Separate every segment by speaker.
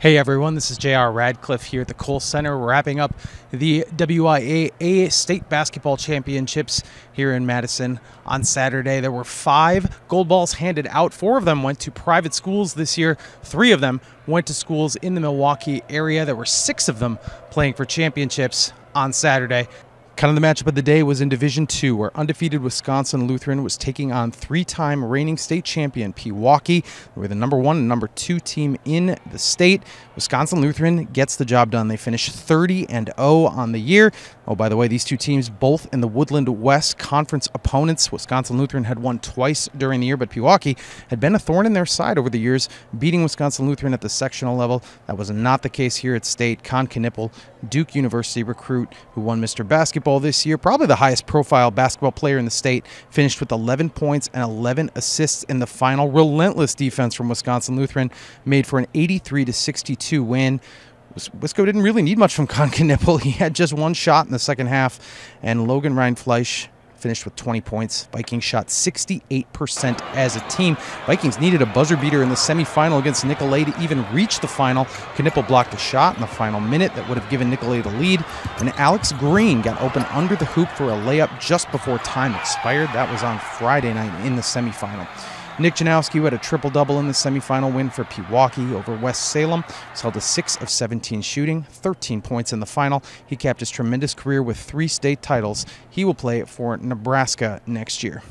Speaker 1: Hey everyone, this is JR Radcliffe here at the Kohl Center, wrapping up the WIAA State Basketball Championships here in Madison on Saturday. There were 5 gold balls handed out. 4 of them went to private schools this year. 3 of them went to schools in the Milwaukee area. There were 6 of them playing for championships on Saturday. Kind of the matchup of the day was in Division II, where undefeated Wisconsin Lutheran was taking on 3-time reigning state champion Pewaukee. They were the number 1 and number 2 team in the state. Wisconsin Lutheran gets the job done. They finished 30-0 on the year. Oh, by the way, these 2 teams both in the Woodland West Conference opponents. Wisconsin Lutheran had won twice during the year, but Pewaukee had been a thorn in their side over the years, beating Wisconsin Lutheran at the sectional level. That was not the case here at state. Knueppel, Duke University recruit who won Mr. Basketball this year, probably the highest profile basketball player in the state, finished with 11 points and 11 assists in the final. Relentless defense from Wisconsin Lutheran made for an 83-62 win. Wisco didn't really need much from Knueppel. He had just 1 shot in the second half, and Logan Reinfleisch finished with 20 points. Vikings shot 68% as a team. Vikings needed a buzzer beater in the semifinal against Nicolay to even reach the final. Knueppel blocked a shot in the final minute that would have given Nicolay the lead, and Alex Green got open under the hoop for a layup just before time expired. That was on Friday night in the semifinal. Nick Janowski, who had a triple-double in the semifinal win for Pewaukee over West Salem, was held to 6 of 17 shooting, 13 points in the final. He capped his tremendous career with 3 state titles. He will play for Nebraska next year.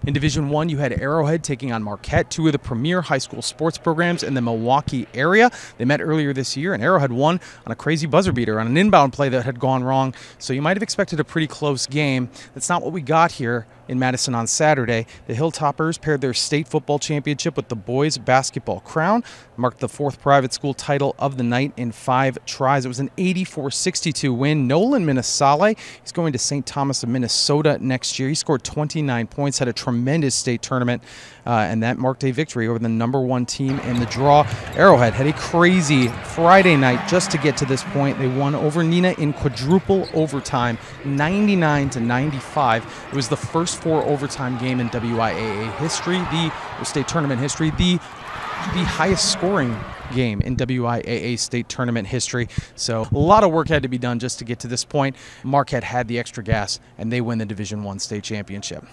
Speaker 1: In Division I, you had Arrowhead taking on Marquette, 2 of the premier high school sports programs in the Milwaukee area. They met earlier this year, and Arrowhead won on a crazy buzzer beater on an inbound play that had gone wrong. So you might have expected a pretty close game. That's not what we got here in Madison on Saturday. The Hilltoppers paired their state football championship with the boys basketball crown, marked the 4th private school title of the night in 5 tries. It was an 84-62 win. Nolan Minessale, he's going to St. Thomas of Minnesota next year. He scored 29 points, had a tremendous state tournament, and that marked a victory over the number 1 team in the draw. Arrowhead had a crazy Friday night just to get to this point. They won over Nina in quadruple overtime, 99-95. It was the first 4 overtime game in WIAA history, the state tournament history, the highest scoring game in WIAA state tournament history. So a lot of work had to be done just to get to this point. Marquette had the extra gas, and they win the Division I state championship.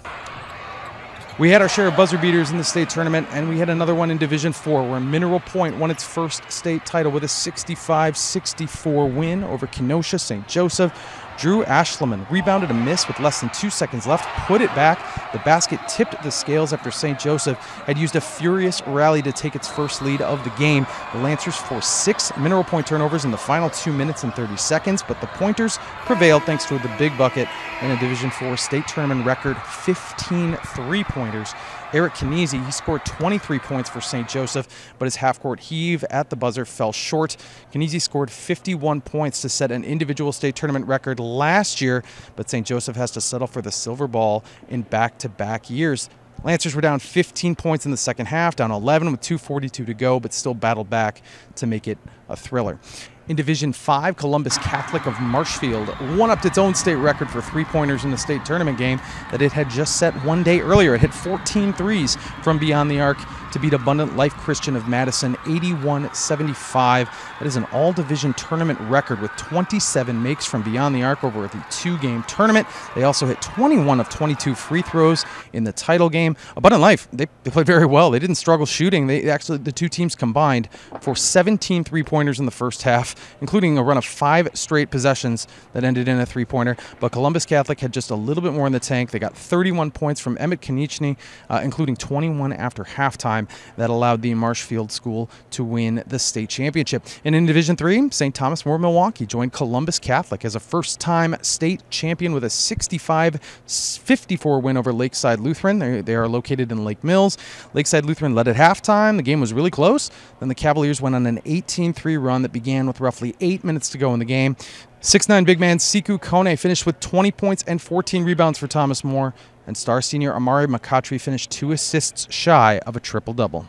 Speaker 1: We had our share of buzzer beaters in the state tournament, and we had another one in Division IV, where Mineral Point won its first state title with a 65-64 win over Kenosha St. Joseph. Drew Ashleman rebounded a miss with less than 2 seconds left, put it back. The basket tipped the scales after St. Joseph had used a furious rally to take its first lead of the game. The Lancers forced 6 Mineral Point turnovers in the final 2 minutes and 30 seconds, but the Pointers prevailed thanks to the big bucket and a Division IV state tournament record 15 three-pointers. Eric Kinesi, he scored 23 points for St. Joseph, but his half-court heave at the buzzer fell short. Kinesi scored 51 points to set an individual state tournament record last year, but St. Joseph has to settle for the silver ball in back-to-back years. Lancers were down 15 points in the second half, down 11 with 2:42 to go, but still battled back to make it a thriller. In Division V, Columbus Catholic of Marshfield one-upped its own state record for three-pointers in the state tournament game that it had just set 1 day earlier. It hit 14 threes from beyond the arc to beat Abundant Life Christian of Madison 81-75. That is an all-division tournament record with 27 makes from beyond the arc over the 2-game tournament. They also hit 21 of 22 free throws in the title game. Abundant Life, they played very well. They didn't struggle shooting. The 2 teams combined for 17 three-pointers in the first half, including a run of 5 straight possessions that ended in a three-pointer. But Columbus Catholic had just a little bit more in the tank. They got 31 points from Emmett Konieczny, including 21 after halftime. That allowed the Marshfield school to win the state championship. And in Division III, St. Thomas More Milwaukee joined Columbus Catholic as a first-time state champion with a 65-54 win over Lakeside Lutheran. They are located in Lake Mills. Lakeside Lutheran led at halftime. The game was really close. Then the Cavaliers went on an 18-3 run that began with roughly 8 minutes to go in the game. 6'9" big man Siku Kone finished with 20 points and 14 rebounds for Thomas More, and star senior Amari McCottrey finished 2 assists shy of a triple-double.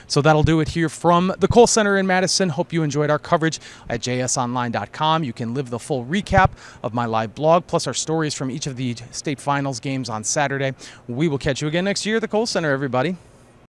Speaker 1: So that'll do it here from the Kohl Center in Madison. Hope you enjoyed our coverage at jsonline.com. You can live the full recap of my live blog, plus our stories from each of the state finals games on Saturday. We will catch you again next year at the Kohl Center, everybody.